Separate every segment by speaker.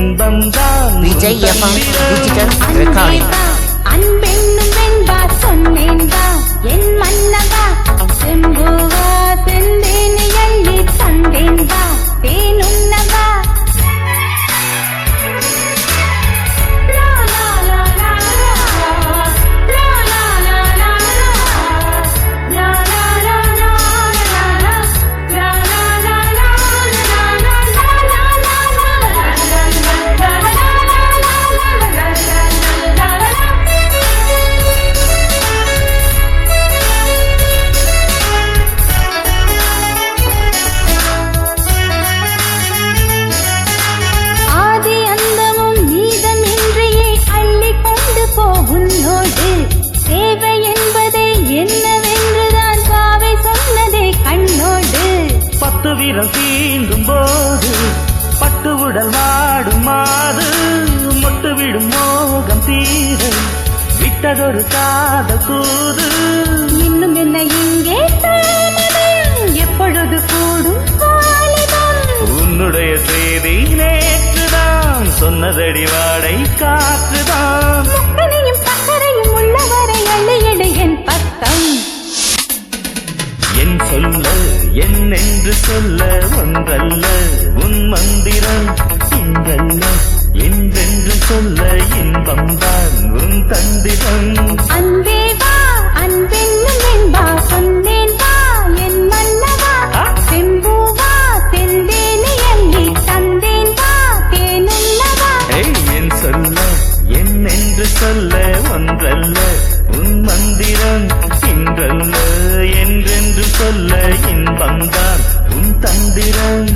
Speaker 1: Vijay FM Digital Recording.
Speaker 2: அன்பென்னும் வெண்பா சொன்னேன் வா என் மன்னவா செம்புவா செந்தேனி அள்ளி தந்தேன் வா தேனுண்ணவா
Speaker 3: வீரம் தீண்டும் போது பட்டு உடல் வாடும் மாது மொட்டு விடும் மோகம் தீர விட்டதொரு காதல் தூது
Speaker 2: இன்னும் என்ன இங்கே எப்பொழுது கூடும்
Speaker 3: உன்னுடைய செய்தி நேற்றுதான் சொன்னதடி வாடை காற்றுதான்
Speaker 2: சக்கரையும் உள்ளவரை அள்ளியடு என் பக்கம்
Speaker 3: என் சொல்ல என்னென்று சொல்ல ஒன்றல்ல உன் மந்திரம் இன்றல்ல என்றென்று சொல்ல இன்பம்தான் உன் தந்திரம்
Speaker 2: அன்பே வா அன்பென்னும் வெண்பா சொன்னேன் வா என் மன்னவா செம்பூவா செந்தேனி அள்ளி தந்தேன் வா தேனுண்ணவா
Speaker 3: என் சொல்ல என்னென்று சொல்ல ஒன்றல்ல உன் மந்திரம் இன்றல்ல என்றென்று சொல்ல இன்பம்தான் உன் தந்திரம்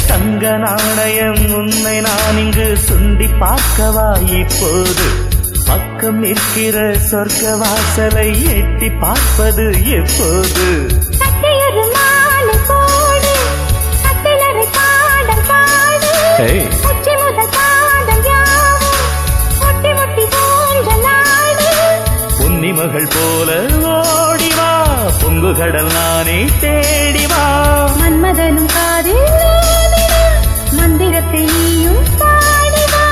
Speaker 3: தங்க நாணயம் உன்னை நான் இங்கு சுண்டி பார்க்கவா இப்போது பக்கம் நிற்கிற சொர்க்க வாசலை எட்டி பார்ப்பது எப்போது பொன்னி மகள் போல ஓடிவா பொங்கு கடல் நானே தேடிவா
Speaker 2: மன்மதனும் காதில் மந்திரத்தை நீயும் பாடிவா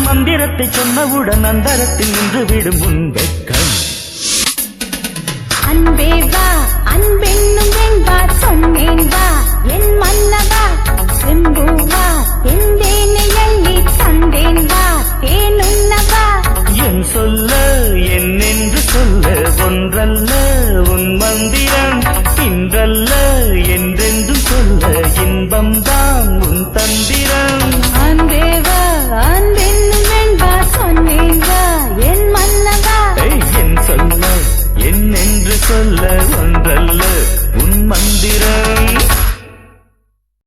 Speaker 3: மந்திரத்தை சொன்னவுடன் அந்தரத்தில் நின்று விடும் உன் வெட்கம்
Speaker 2: அன்பே வா அன்பென்னும் வெண்பா சொன்னேன் வா என் மன்னவா செம்பூவா செந்தேனி அள்ளி தந்தேன் வா தேனுண்ணவா
Speaker 3: என் சொல்ல என்னென்று சொல்ல ஒன்றல்ல உன் மந்திரம் இன்றல்ல என்று